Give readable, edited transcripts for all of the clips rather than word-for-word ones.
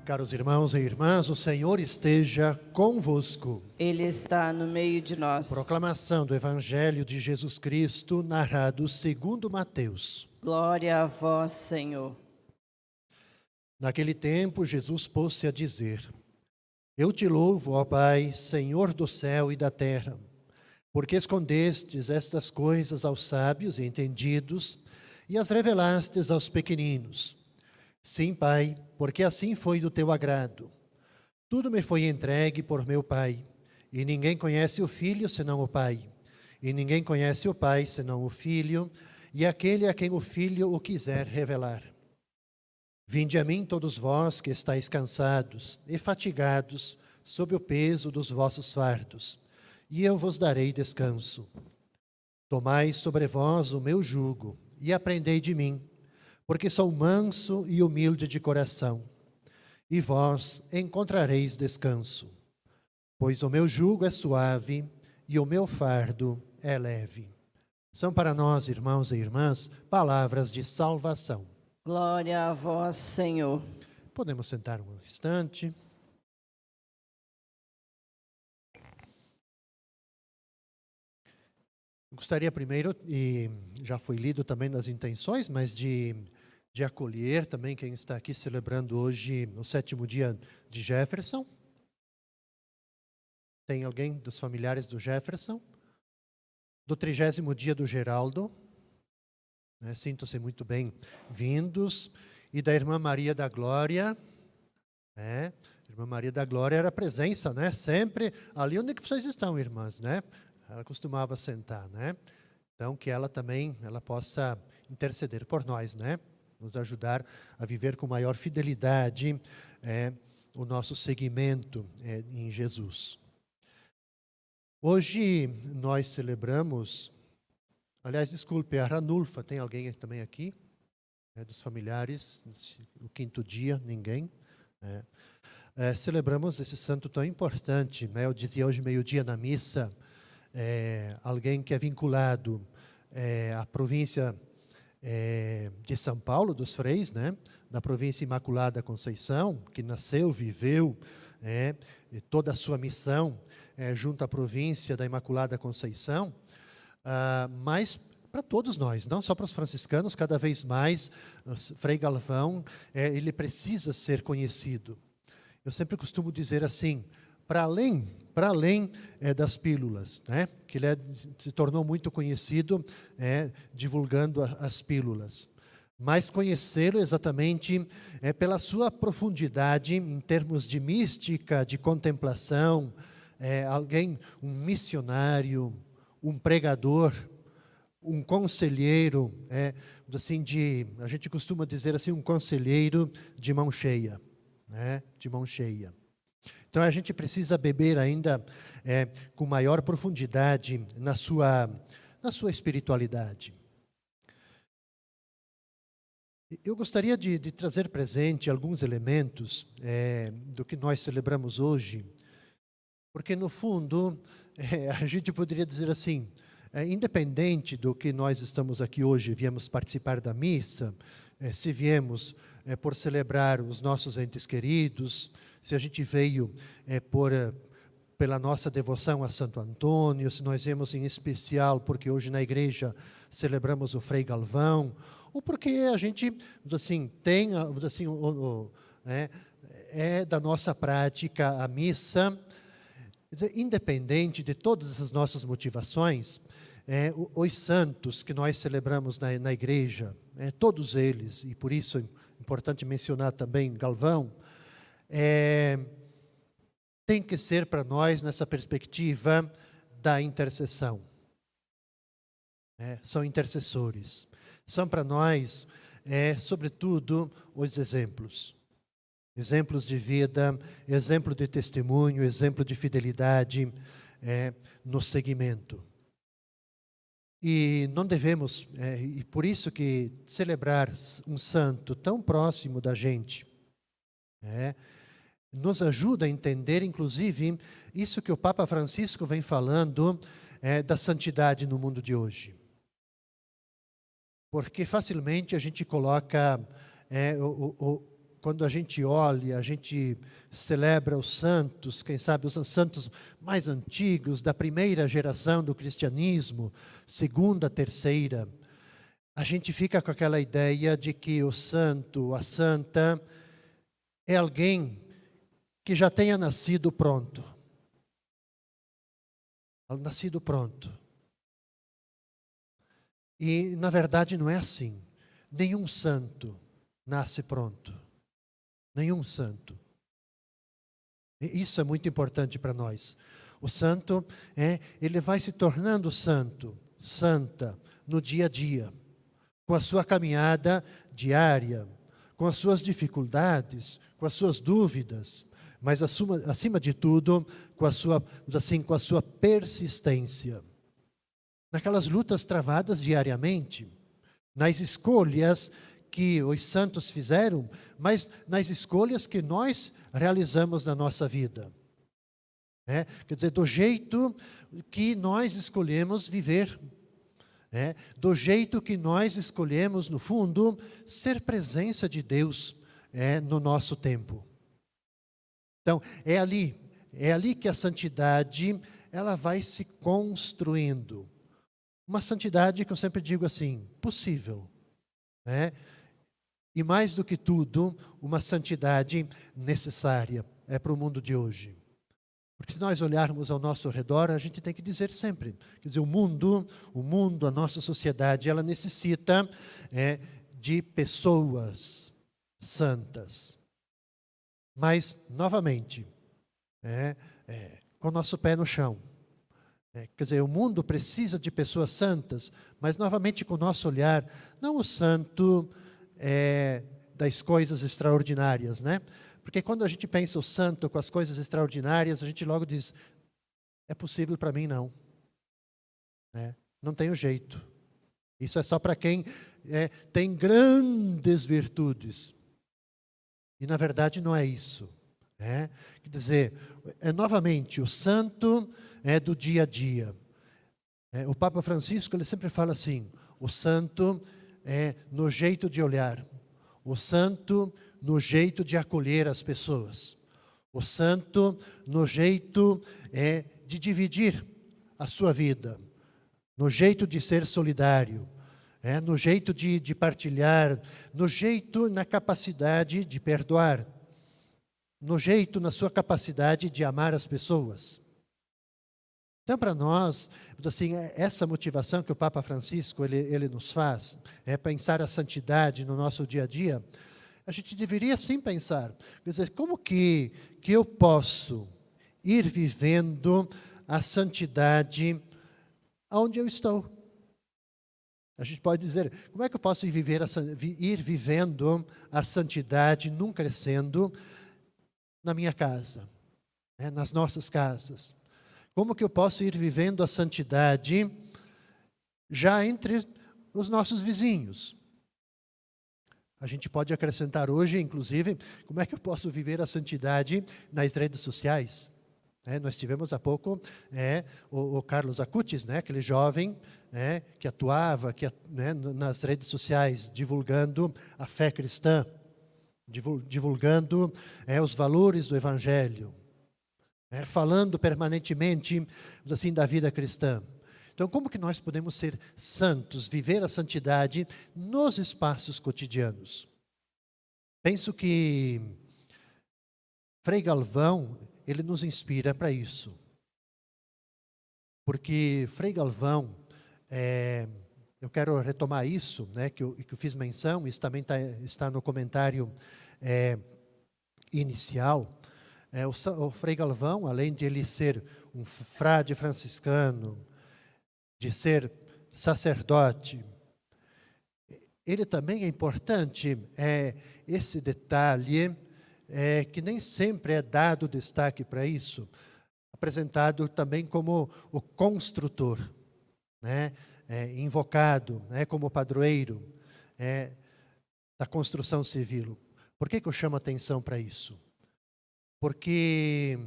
Caros irmãos e irmãs, o Senhor esteja convosco. Ele está no meio de nós. Proclamação do Evangelho de Jesus Cristo, narrado segundo Mateus. Glória a vós, Senhor. Naquele tempo, Jesus pôs-se a dizer: Eu te louvo, ó Pai, Senhor do céu e da terra, porque escondestes estas coisas aos sábios e entendidos e as revelastes aos pequeninos. Sim, Pai, porque assim foi do teu agrado. Tudo me foi entregue por meu Pai, e ninguém conhece o Filho senão o Pai, e ninguém conhece o Pai senão o Filho, e aquele a quem o Filho o quiser revelar. Vinde a mim todos vós que estáis cansados e fatigados sob o peso dos vossos fardos, e eu vos darei descanso. Tomai sobre vós o meu jugo, e aprendei de mim, porque sou manso e humilde de coração, e vós encontrareis descanso. Pois o meu jugo é suave e o meu fardo é leve. São para nós, irmãos e irmãs, palavras de salvação. Glória a vós, Senhor. Podemos sentar um instante. Gostaria primeiro, e já foi lido também nas intenções, mas de acolher também quem está aqui celebrando hoje o 7º dia de Jefferson. Tem alguém dos familiares do Jefferson? Do 30º dia do Geraldo. Sintam-se muito bem-vindos. E da irmã Maria da Glória. Irmã Maria da Glória era presença, sempre ali onde que vocês estão, irmãs, Ela costumava sentar, Então, que ela também, ela possa interceder por nós, Nos ajudar a viver com maior fidelidade o nosso seguimento em Jesus. Hoje nós celebramos, aliás, desculpe, a Ranulfa, tem alguém também aqui? Dos familiares, o 5º dia, ninguém? Celebramos esse santo tão importante, Eu dizia hoje meio-dia na missa, alguém que é vinculado à província de São Paulo, dos Freis, da província Imaculada Conceição, que nasceu, viveu toda a sua missão junto à província da Imaculada Conceição, mas para todos nós, não só para os franciscanos, cada vez mais, Frei Galvão, ele precisa ser conhecido. Eu sempre costumo dizer assim, para além das pílulas, que ele se tornou muito conhecido divulgando as pílulas. Mas conhecê-lo exatamente pela sua profundidade em termos de mística, de contemplação, um missionário, um pregador, um conselheiro, a gente costuma dizer assim, um conselheiro de mão cheia, de mão cheia. Então, a gente precisa beber ainda com maior profundidade na sua espiritualidade. Eu gostaria de trazer presente alguns elementos do que nós celebramos hoje, porque, no fundo, a gente poderia dizer assim, independente do que nós estamos aqui hoje, viemos participar da missa, se viemos por celebrar os nossos entes queridos, se a gente veio pela nossa devoção a Santo Antônio, se nós viemos em especial porque hoje na igreja celebramos o Frei Galvão, ou porque a gente, da nossa prática a missa. Quer dizer, independente de todas as nossas motivações, os santos que nós celebramos na igreja, todos eles, e por isso é importante mencionar também Galvão, tem que ser para nós nessa perspectiva da intercessão. São intercessores. São para nós, sobretudo, os exemplos. Exemplos de vida, exemplo de testemunho, exemplo de fidelidade no seguimento. E não devemos, e por isso que celebrar um santo tão próximo da gente, nos ajuda a entender, inclusive, isso que o Papa Francisco vem falando da santidade no mundo de hoje. Porque facilmente a gente coloca quando a gente olha, a gente celebra os santos, quem sabe os santos mais antigos, da primeira geração do cristianismo, segunda, terceira, a gente fica com aquela ideia de que o santo, a santa, é alguém que já tenha nascido pronto. Nascido pronto. E, na verdade, não é assim. Nenhum santo nasce pronto. Nenhum santo. E isso é muito importante para nós. O santo, ele vai se tornando santo, santa, no dia a dia, com a sua caminhada diária, com as suas dificuldades, com as suas dúvidas, mas acima de tudo, com a sua persistência. Naquelas lutas travadas diariamente, nas escolhas que os santos fizeram, mas nas escolhas que nós realizamos na nossa vida. Quer dizer, do jeito que nós escolhemos viver. Do jeito que nós escolhemos, no fundo, ser presença de Deus no nosso tempo. Então, é ali que a santidade ela vai se construindo. Uma santidade que eu sempre digo assim, possível. E mais do que tudo, uma santidade necessária para o mundo de hoje. Porque se nós olharmos ao nosso redor, a gente tem que dizer sempre, quer dizer, o mundo, a nossa sociedade, ela necessita de pessoas santas. Mas, novamente, com o nosso pé no chão. Quer dizer, o mundo precisa de pessoas santas, mas, novamente, com o nosso olhar, não o santo das coisas extraordinárias, né? Porque quando a gente pensa o santo com as coisas extraordinárias, a gente logo diz, é possível para mim não. Não tenho jeito. Isso é só para quem tem grandes virtudes. E na verdade não é isso. Quer dizer, novamente, o santo do dia a dia. O Papa Francisco ele sempre fala assim, o santo no jeito de olhar, o santo no jeito de acolher as pessoas, o santo no jeito de dividir a sua vida, no jeito de ser solidário, no jeito de partilhar, no jeito, na capacidade de perdoar, no jeito, na sua capacidade de amar as pessoas. Então, para nós, assim, essa motivação que o Papa Francisco ele nos faz, pensar a santidade no nosso dia a dia, a gente deveria sim pensar, quer dizer, como que eu posso ir vivendo a santidade onde eu estou? A gente pode dizer, como é que eu posso ir vivendo a santidade, num crescendo, na minha casa, nas nossas casas? Como que eu posso ir vivendo a santidade já entre os nossos vizinhos? A gente pode acrescentar hoje, inclusive, como é que eu posso viver a santidade nas redes sociais? Nós tivemos há pouco o Carlos Acutis, aquele jovem que atuava nas redes sociais, divulgando a fé cristã, divulgando os valores do Evangelho, falando permanentemente assim, da vida cristã. Então, como que nós podemos ser santos, viver a santidade nos espaços cotidianos? Penso que Frei Galvão, ele nos inspira para isso. Porque Frei Galvão, eu quero retomar isso, que eu fiz menção, isso também está no comentário inicial. O Frei Galvão, além de ele ser um frade franciscano, de ser sacerdote, ele também é importante, esse detalhe, que nem sempre é dado destaque para isso, apresentado também como o construtor, invocado como padroeiro da construção civil. Por que eu chamo atenção para isso? Porque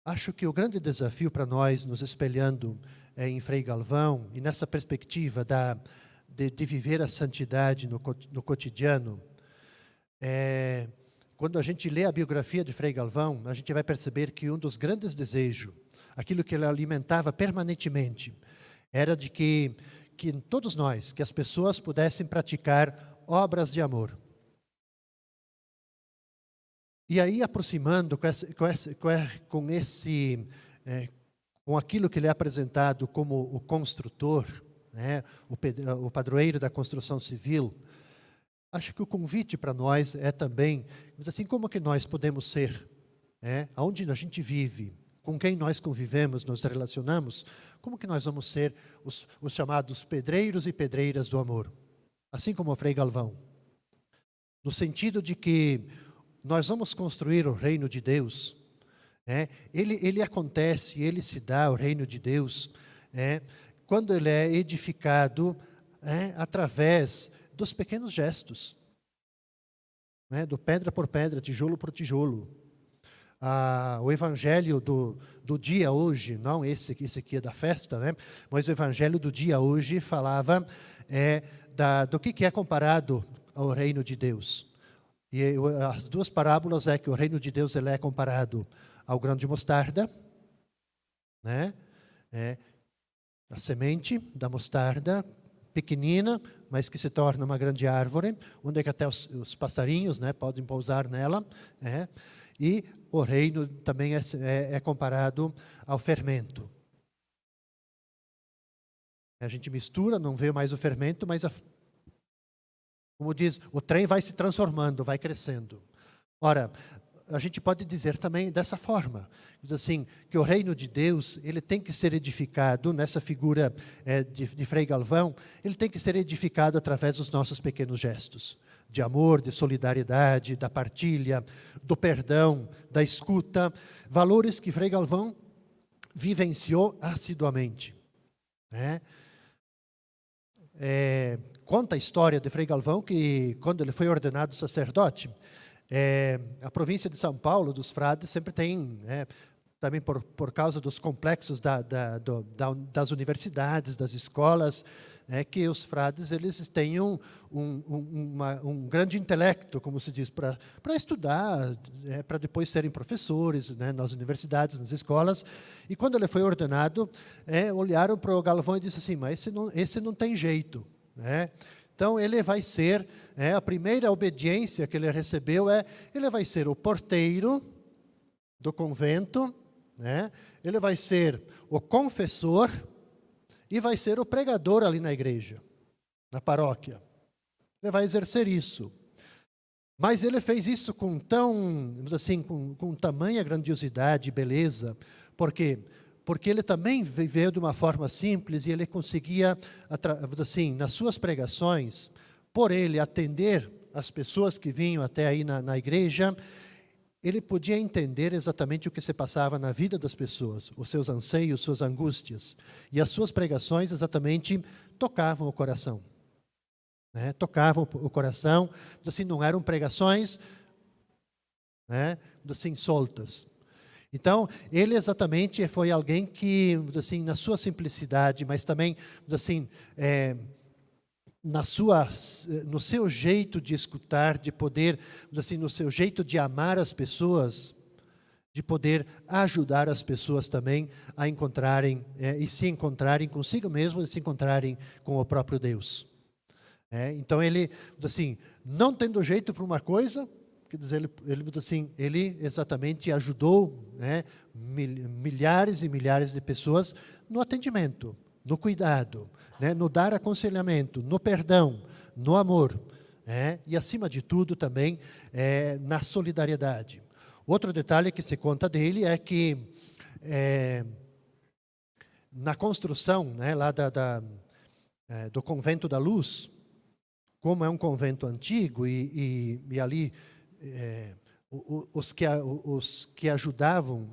acho que o grande desafio para nós, nos espelhando em Frei Galvão, e nessa perspectiva de viver a santidade no cotidiano, quando a gente lê a biografia de Frei Galvão, a gente vai perceber que um dos grandes desejos, aquilo que ele alimentava permanentemente, era de que todos nós, que as pessoas pudessem praticar obras de amor. E aí, aproximando com aquilo que ele é apresentado como o construtor, né, o padroeiro da construção civil, acho que o convite para nós é também, assim, como que nós podemos ser, aonde a gente vive, com quem nós convivemos, nos relacionamos, como que nós vamos ser os chamados pedreiros e pedreiras do amor, assim como o Frei Galvão, no sentido de que nós vamos construir o reino de Deus. Ele acontece, ele se dá, o reino de Deus, quando ele é edificado através dos pequenos gestos, do pedra por pedra, tijolo por tijolo. O evangelho do dia hoje, não esse aqui é da festa, mas o evangelho do dia hoje falava do que é comparado ao reino de Deus. E as duas parábolas é que o reino de Deus ele é comparado ao grão de mostarda, a semente da mostarda, pequenina, mas que se torna uma grande árvore, onde é que até os passarinhos podem pousar nela. E o reino também é comparado ao fermento. A gente mistura, não vê mais o fermento, mas, como diz, o trem vai se transformando, vai crescendo. Ora, a gente pode dizer também dessa forma, assim, que o reino de Deus, ele tem que ser edificado, nessa figura de Frei Galvão, ele tem que ser edificado através dos nossos pequenos gestos, de amor, de solidariedade, da partilha, do perdão, da escuta, valores que Frei Galvão vivenciou assiduamente. Conta a história de Frei Galvão que, quando ele foi ordenado sacerdote, a província de São Paulo, dos frades, sempre tem, também por causa dos complexos das universidades, das escolas, que os frades eles têm um grande intelecto, como se diz, para estudar, para depois serem professores nas universidades, nas escolas. E quando ele foi ordenado, olharam para o Galvão e disseram assim, mas esse não tem jeito. Então, ele vai ser, a primeira obediência que ele recebeu ele vai ser o porteiro do convento, ele vai ser o confessor e vai ser o pregador ali na igreja, na paróquia. Ele vai exercer isso. Mas ele fez isso com tamanha grandiosidade e beleza, porque ele também viveu de uma forma simples e ele conseguia, assim, nas suas pregações, por ele atender as pessoas que vinham até aí na igreja, ele podia entender exatamente o que se passava na vida das pessoas, os seus anseios, suas angústias. E as suas pregações exatamente tocavam o coração. Tocavam o coração, assim, não eram pregações assim, soltas. Então, ele exatamente foi alguém que, assim, na sua simplicidade, mas também, assim, no seu jeito de escutar, de poder, assim, no seu jeito de amar as pessoas, de poder ajudar as pessoas também a encontrarem e se encontrarem consigo mesmo e se encontrarem com o próprio Deus. Então, ele, assim, não tendo jeito para uma coisa, quer dizer, ele exatamente ajudou milhares e milhares de pessoas no atendimento, no cuidado, no dar aconselhamento, no perdão, no amor, e acima de tudo também na solidariedade. Outro detalhe que se conta dele é que na construção lá do Convento da Luz, como é um convento antigo e ali os que ajudavam,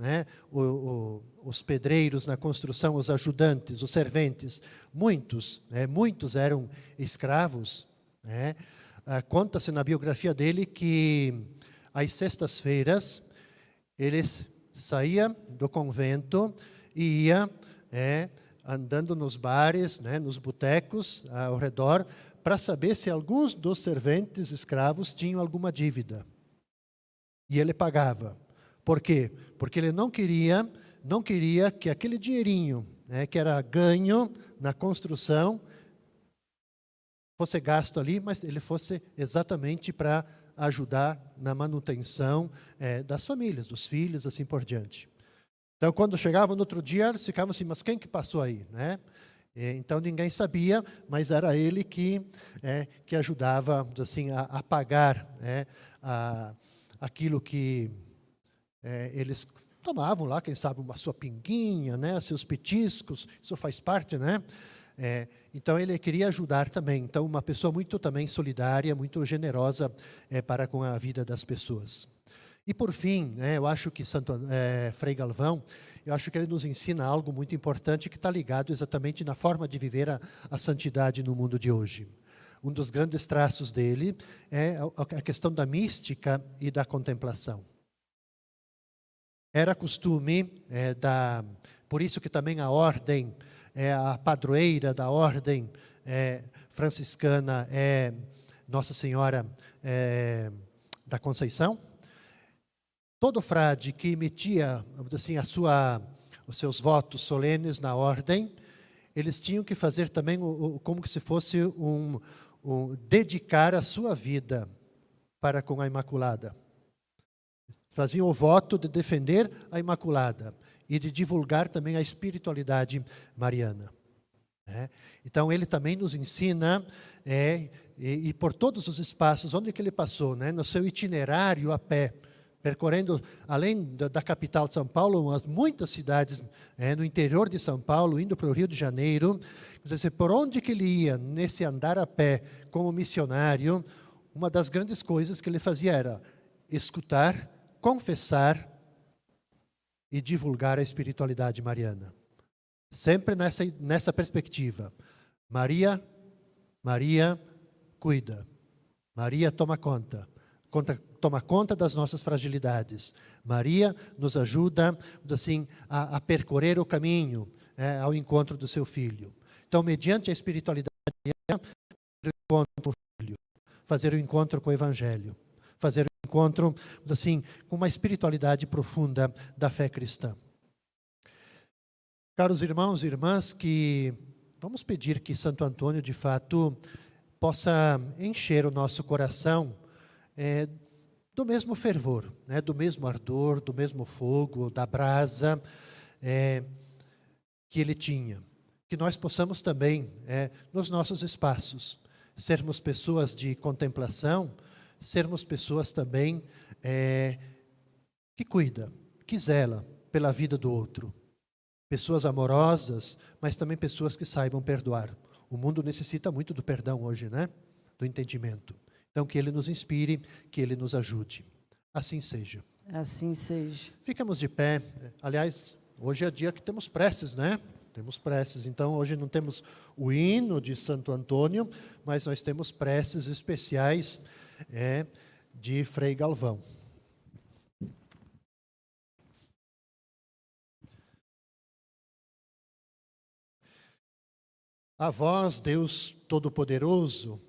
os pedreiros na construção, os ajudantes, os serventes, muitos eram escravos. Conta-se na biografia dele que às sextas-feiras ele saía do convento e ia andando nos bares, nos botecos ao redor, para saber se alguns dos serventes escravos tinham alguma dívida. E ele pagava. Por quê? Porque ele não queria que aquele dinheirinho, né, que era ganho na construção fosse gasto ali, mas ele fosse exatamente para ajudar na manutenção das famílias, dos filhos, assim por diante. Então, quando chegavam no outro dia, eles ficavam assim, mas quem que passou aí, né? Então, ninguém sabia, mas era ele que ajudava, assim, a pagar aquilo que eles tomavam lá, quem sabe, uma sua pinguinha, né? Seus petiscos, isso faz parte, né? Então, ele queria ajudar também. Então, uma pessoa muito também solidária, muito generosa para com a vida das pessoas. E, por fim, eu acho que Frei Galvão, eu acho que ele nos ensina algo muito importante que está ligado exatamente na forma de viver a santidade no mundo de hoje. Um dos grandes traços dele é a questão da mística e da contemplação. Era costume, por isso que também a ordem, a padroeira da ordem franciscana é Nossa Senhora da Conceição. Todo frade que emitia assim, os seus votos solenes na ordem, eles tinham que fazer também como que se fosse dedicar a sua vida para com a Imaculada. Faziam o voto de defender a Imaculada e de divulgar também a espiritualidade mariana. Então, ele também nos ensina, e por todos os espaços onde que ele passou, no seu itinerário a pé, percorrendo, além da capital de São Paulo, muitas cidades no interior de São Paulo, indo para o Rio de Janeiro. Quer dizer, por onde que ele ia, nesse andar a pé, como missionário, uma das grandes coisas que ele fazia era escutar, confessar e divulgar a espiritualidade mariana. Sempre nessa perspectiva. Maria cuida. Maria toma conta. Toma conta das nossas fragilidades. Maria nos ajuda, assim, a percorrer o caminho ao encontro do seu filho. Então, mediante a espiritualidade, fazer o encontro com o filho, fazer o encontro com o evangelho, fazer o encontro, assim, com uma espiritualidade profunda da fé cristã. Caros irmãos e irmãs, vamos pedir que Santo Antônio, de fato, possa encher o nosso coração do mesmo fervor, do mesmo ardor, do mesmo fogo, da brasa que ele tinha. Que nós possamos também, nos nossos espaços, sermos pessoas de contemplação, sermos pessoas também que cuida, que zela pela vida do outro. Pessoas amorosas, mas também pessoas que saibam perdoar. O mundo necessita muito do perdão hoje, do entendimento. Então, que ele nos inspire, que ele nos ajude. Assim seja. Assim seja. Ficamos de pé. Aliás, hoje é dia que temos preces, Temos preces. Então, hoje não temos o hino de Santo Antônio, mas nós temos preces especiais de Frei Galvão. A vós, Deus Todo-Poderoso,